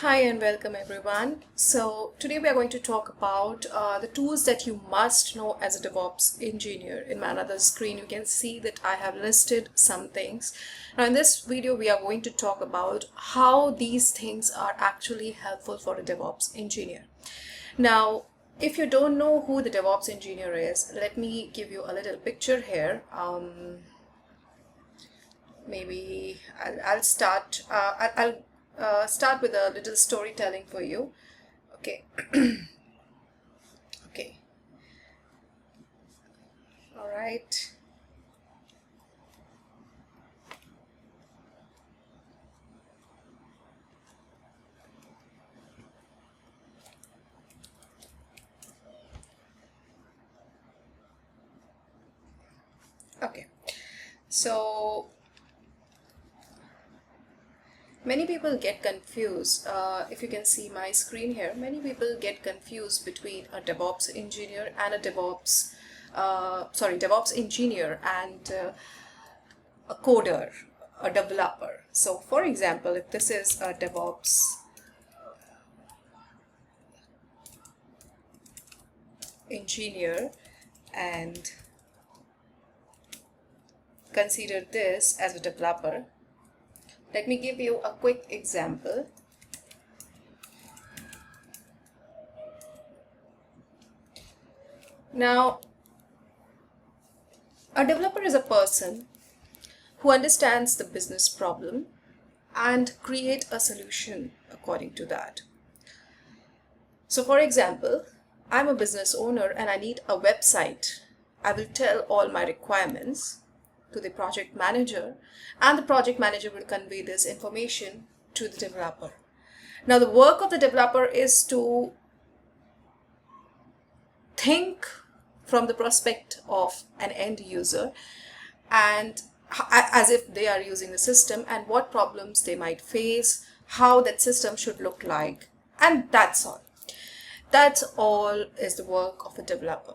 Hi and welcome everyone. So today we are going to talk about the tools that you must know as a DevOps engineer. In my another screen you can see that I have listed some things. Now in this video we are going to talk about how these things are actually helpful for a DevOps engineer. Now if you don't know who the DevOps engineer is, let me give you a little picture here. Maybe I'll start. I'll start with a little storytelling for you. Okay. Okay. All right. Okay. So many people get confused. If you can see my screen here, many people get confused between a DevOps engineer and a DevOps engineer and a coder, a developer. So for example, if this is a DevOps engineer and consider this as a developer, let me give you a quick example. Now, a developer is a person who understands the business problem and create a solution according to that. So for example, I'm a business owner and I need a website. I will tell all my requirements to the project manager, and the project manager will convey this information to the developer. Now the work of the developer is to think from the perspective of an end user and as if they are using the system and what problems they might face, how that system should look like, and that's all. That's all is the work of a developer.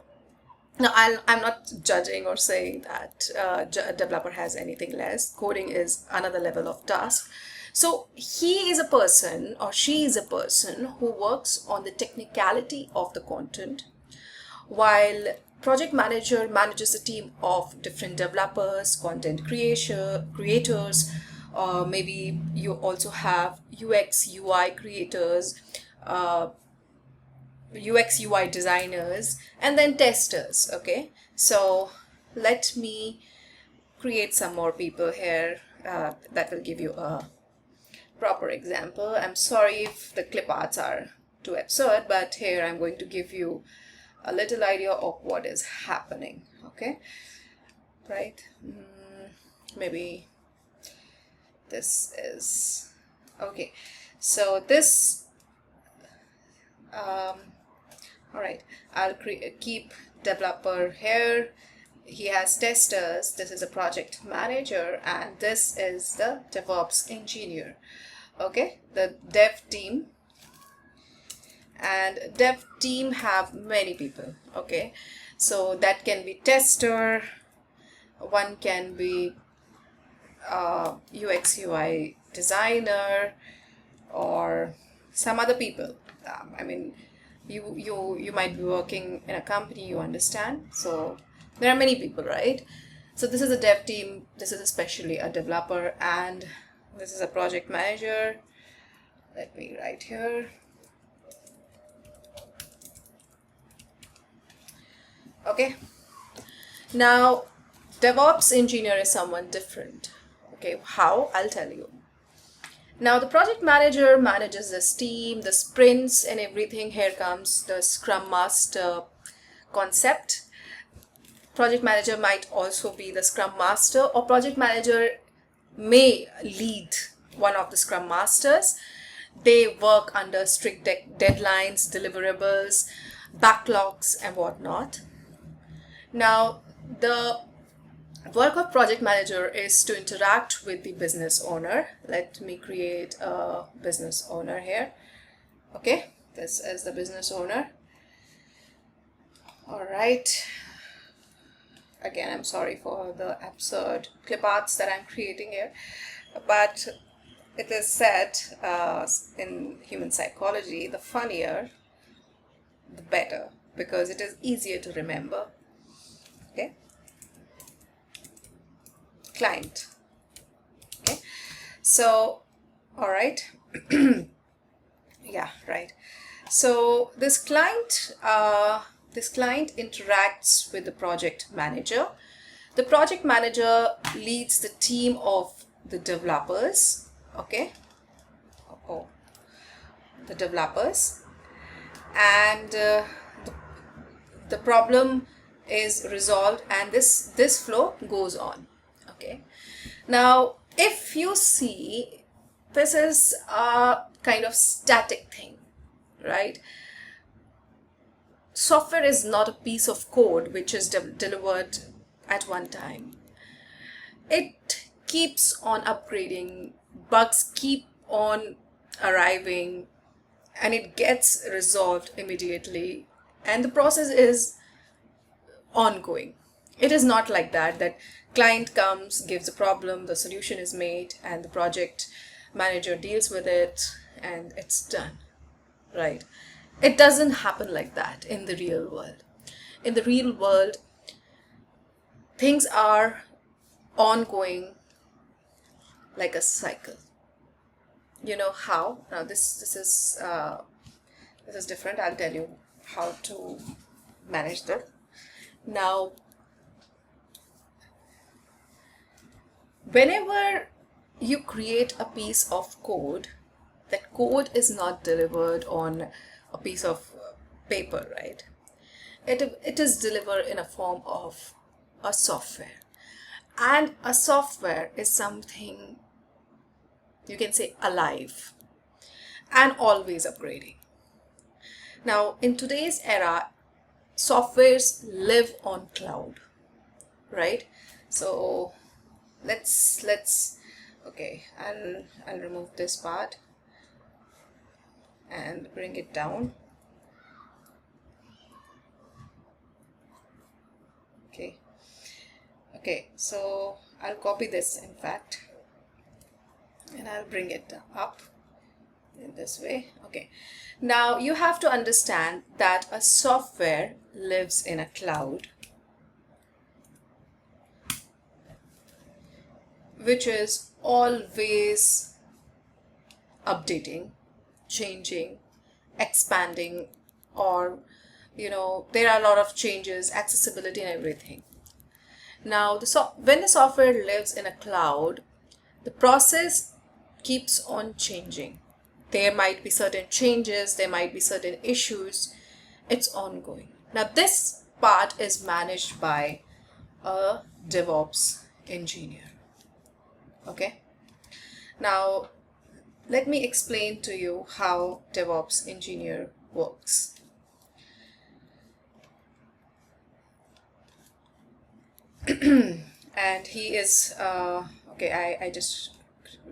Now, I'm not judging or saying that a developer has anything less. Coding is another level of task. So he is a person or she is a person who works on the technicality of the content, while project manager manages a team of different developers, content creators, maybe you also have UX UI creators, UX UI designers, and then testers. Okay, so let me create some more people here that will give you a proper example. I'm sorry if the clip arts are too absurd, but here I'm going to give you a little idea of what is happening. Okay, right? Maybe this is okay. So this all right, I'll keep developer here. He has testers. This is a project manager, and this is the DevOps engineer. Okay, the dev team. And dev team have many people. Okay, so that can be tester. One can be UX UI designer or some other people. I mean, you might be working in a company, you understand, so there are many people, right? So this is a dev team, this is especially a developer, and this is a project manager. Let me write here. Okay, now DevOps engineer is someone different. Okay, how? I'll tell you. Now the project manager manages this team, the sprints and everything. Here comes the Scrum Master concept. Project manager might also be the Scrum Master, or project manager may lead one of the Scrum Masters. They work under strict deadlines, deliverables, backlogs and whatnot. Now the work of project manager is to interact with the business owner. Let me create a business owner here. Okay, this is the business owner. All right. Again, I'm sorry for the absurd clip arts that I'm creating here, but it is said in human psychology, the funnier, the better, because it is easier to remember. Okay. Client. Okay. So, all right. Yeah, right. So this client interacts with the project manager. The project manager leads the team of the developers. Okay. Oh, the developers, and the problem is resolved, and this flow goes on. Okay. Now, if you see, this is a kind of static thing, right? Software is not a piece of code which is delivered at one time. It keeps on upgrading, bugs keep on arriving, and it gets resolved immediately, and the process is ongoing. It is not like that client comes, gives a problem, the solution is made, and the project manager deals with it and it's done, right? It doesn't happen like that in the real world. In the real world, things are ongoing like a cycle. You know how? Now this is different. I'll tell you how to manage that. Now, whenever you create a piece of code, that code is not delivered on a piece of paper, right? It is delivered in a form of a software. And a software is something, you can say, alive and always upgrading. Now, in today's era, softwares live on cloud, right? So let's okay, I'll remove this part and bring it down. Okay, so I'll copy this, in fact, and I'll bring it up in this way. Okay, now you have to understand that a software lives in a cloud, which is always updating, changing, expanding, or there are a lot of changes, accessibility and everything. Now, when the software lives in a cloud, the process keeps on changing. There might be certain changes, there might be certain issues. It's ongoing. Now, this part is managed by a DevOps engineer. Okay. Now, let me explain to you how DevOps engineer works. And he is okay, I just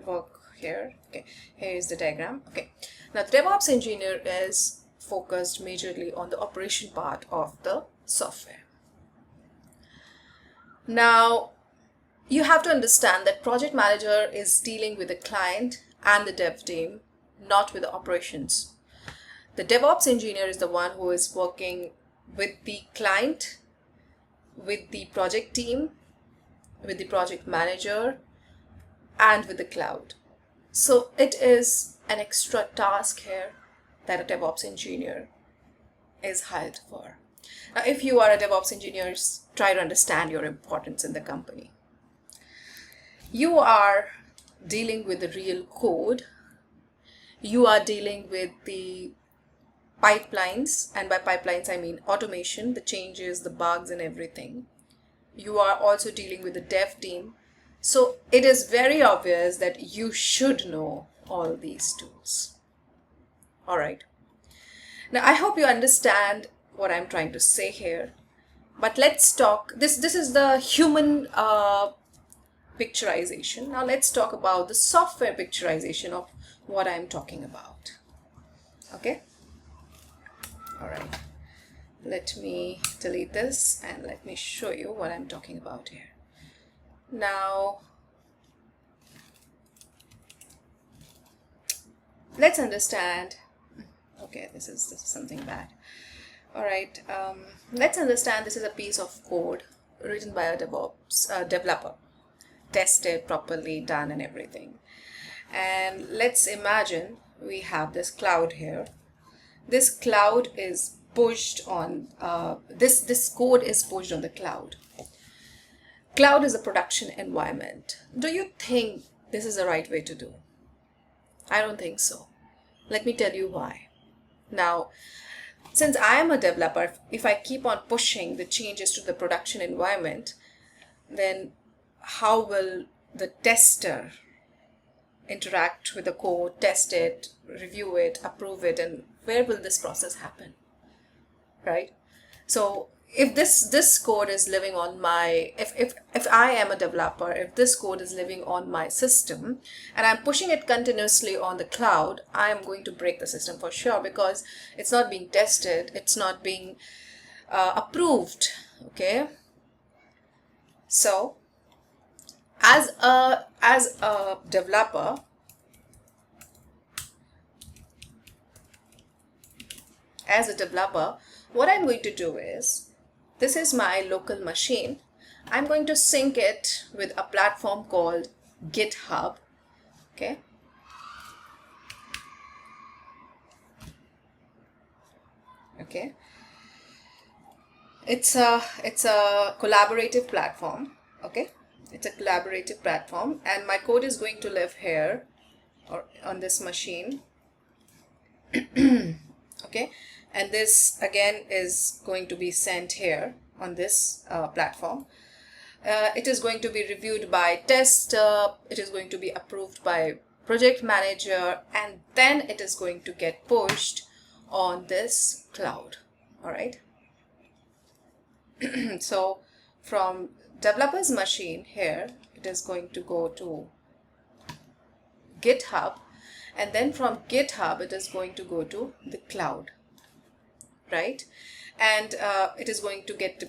work here. Okay, here is the diagram. Okay, now the DevOps engineer is focused majorly on the operation part of the software. Now, you have to understand that project manager is dealing with the client and the dev team, not with the operations. The DevOps engineer is the one who is working with the client, with the project team, with the project manager, and with the cloud. So it is an extra task here that a DevOps engineer is hired for. Now, if you are a DevOps engineer, try to understand your importance in the company. You are dealing with the real code. You are dealing with the pipelines, and by pipelines I mean automation, the changes, the bugs and everything. You are also dealing with the dev team. So it is very obvious that you should know all these tools. All right. Now, I hope you understand what I'm trying to say here. But let's talk, this is the human picturization. Now let's talk about the software picturization of what I'm talking about. Okay. All right, let me delete this and let me show you what I'm talking about here. Now, let's understand. Okay, this is something bad. All right, let's understand this is a piece of code written by a DevOps developer, tested properly, done, and everything. And let's imagine we have this cloud here. This cloud is pushed on this code is pushed on the cloud. Cloud is a production environment. Do you think this is the right way to do? I don't think so. Let me tell you why. Now, since I am a developer, if I keep on pushing the changes to the production environment, then how will the tester interact with the code, test it, review it, approve it, and where will this process happen, right? So if this code is living on my, if I am a developer, if this code is living on my system and I'm pushing it continuously on the cloud, I am going to break the system for sure, because it's not being tested, it's not being approved. Okay, so as a developer, what I'm going to do is, this is my local machine. I'm going to sync it with a platform called GitHub. Okay. Okay. It's a collaborative platform. Okay. It's a collaborative platform, and my code is going to live here or on this machine. Okay, and this again is going to be sent here on this platform. It is going to be reviewed by tester, it is going to be approved by project manager, and then it is going to get pushed on this cloud. All right. So from developer's machine here, it is going to go to GitHub, and then from GitHub it is going to go to the cloud, right? And it is going to get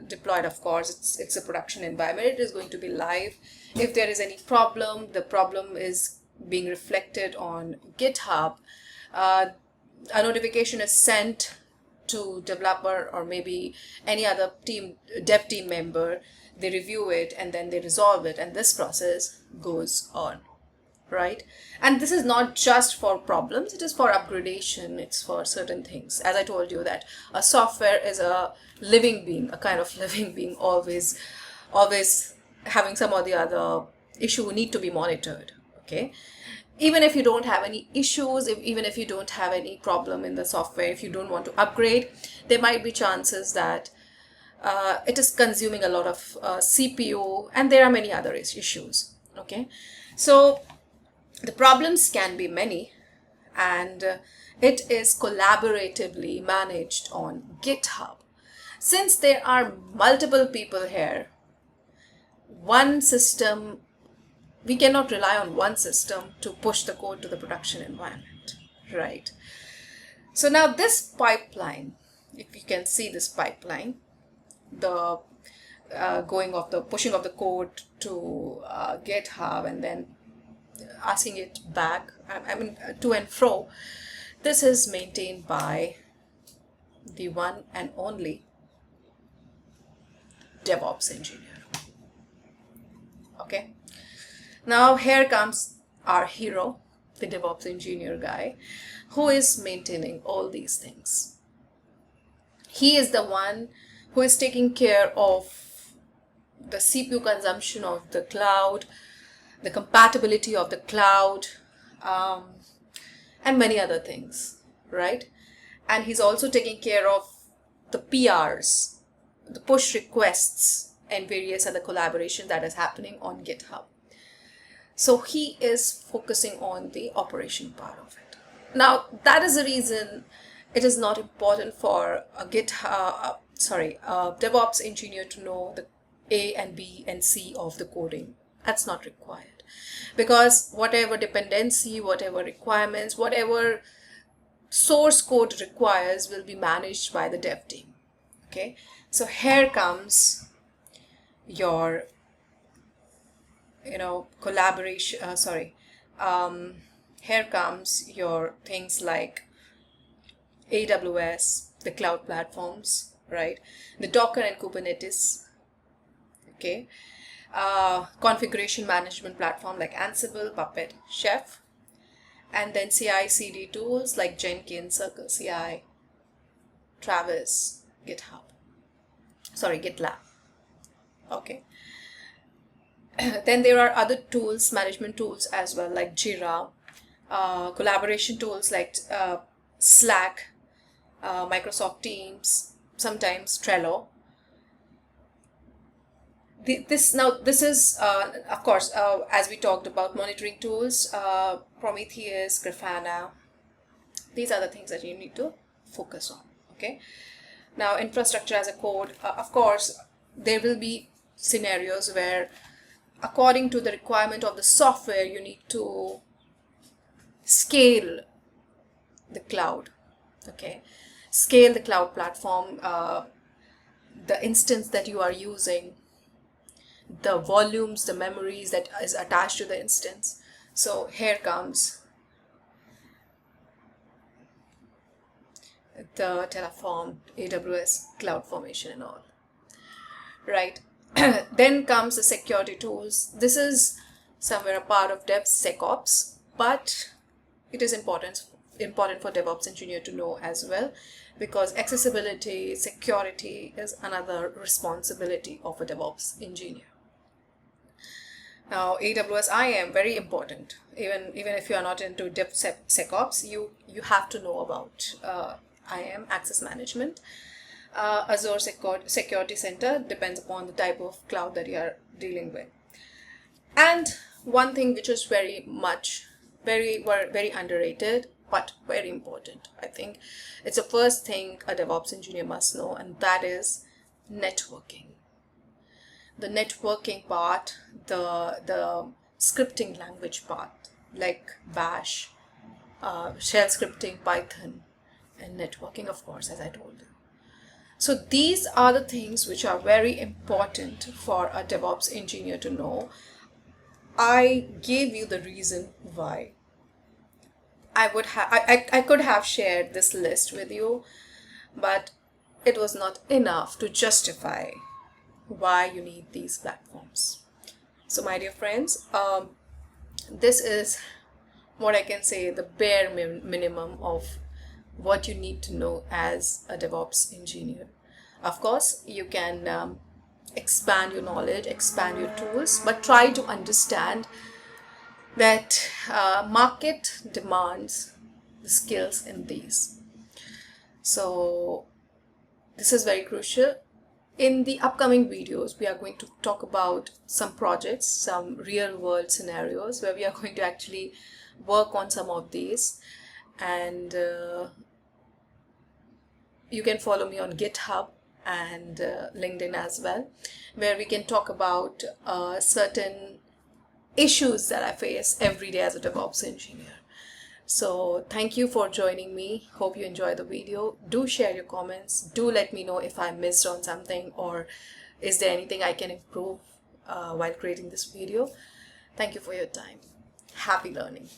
deployed. Of course, it's a production environment, it is going to be live. If there is any problem, the problem is being reflected on GitHub. A notification is sent to developer or maybe any other dev team member. They review it and then they resolve it, and this process goes on, right? And this is not just for problems, it is for upgradation, it's for certain things. As I told you that a software is a living being, a kind of living being, always having some or the other issue need to be monitored. Okay, even if you don't have any issues, even if you don't have any problem in the software, if you don't want to upgrade, there might be chances that it is consuming a lot of CPU, and there are many other issues. Okay, so the problems can be many, and it is collaboratively managed on GitHub. Since there are multiple people here, one system, we cannot rely on one system to push the code to the production environment, right? So now this pipeline, if you can see this pipeline, the pushing of the code to GitHub and then asking it back, I mean to and fro, this is maintained by the one and only DevOps engineer. Okay, now here comes our hero, the DevOps engineer guy, who is maintaining all these things. He is the one who is taking care of the CPU consumption of the cloud, the compatibility of the cloud, and many other things, right? And he's also taking care of the PRs, the push requests, and various other collaboration that is happening on GitHub. So he is focusing on the operation part of it. Now, that is the reason it is not important for a DevOps engineer to know the A and B and C of the coding. That's not required, because whatever dependency, whatever requirements, whatever source code requires will be managed by the dev team. Okay, so here comes your collaboration, here comes your things like AWS, the cloud platforms, right? The Docker and Kubernetes, okay? Configuration management platform like Ansible, Puppet, Chef, and then CI/CD tools like Jenkins, Circle CI, Travis, GitLab, okay? Then there are other tools, management tools as well, like Jira, collaboration tools like Slack, Microsoft Teams, sometimes Trello. This is, of course, as we talked about, monitoring tools, Prometheus, Grafana. These are the things that you need to focus on, okay? Now, infrastructure as a code, of course, there will be scenarios where, according to the requirement of the software, you need to scale the cloud, okay? Scale the cloud platform, the instance that you are using, the volumes, the memories that is attached to the instance. So here comes the Terraform, AWS, CloudFormation and all, right? Then comes the security tools. This is somewhere a part of DevSecOps, but it is important for DevOps engineer to know as well, because accessibility, security is another responsibility of a DevOps engineer. Now, AWS IAM, very important. Even if you are not into DevSecOps, you have to know about IAM, access management. Azure Security Center, depends upon the type of cloud that you are dealing with. And one thing which is very underrated, but very important, I think it's the first thing a DevOps engineer must know, and that is networking. The networking part, the scripting language part, like Bash, shell scripting, Python, and networking, of course, as I told you. So these are the things which are very important for a DevOps engineer to know. I gave you the reason why. I could have shared this list with you, but it was not enough to justify why you need these platforms. So my dear friends, this is what I can say, the bare minimum of what you need to know as a DevOps engineer. Of course, you can expand your knowledge, expand your tools, but try to understand that market demands the skills in these. So this is very crucial. In the upcoming videos, we are going to talk about some projects, some real world scenarios where we are going to actually work on some of these. And you can follow me on GitHub and LinkedIn as well, where we can talk about certain issues that I face every day as a DevOps engineer. So thank you for joining me. Hope you enjoy the video. Do share your comments. Do let me know if I missed on something, or is there anything I can improve while creating this video. Thank you for your time. Happy learning.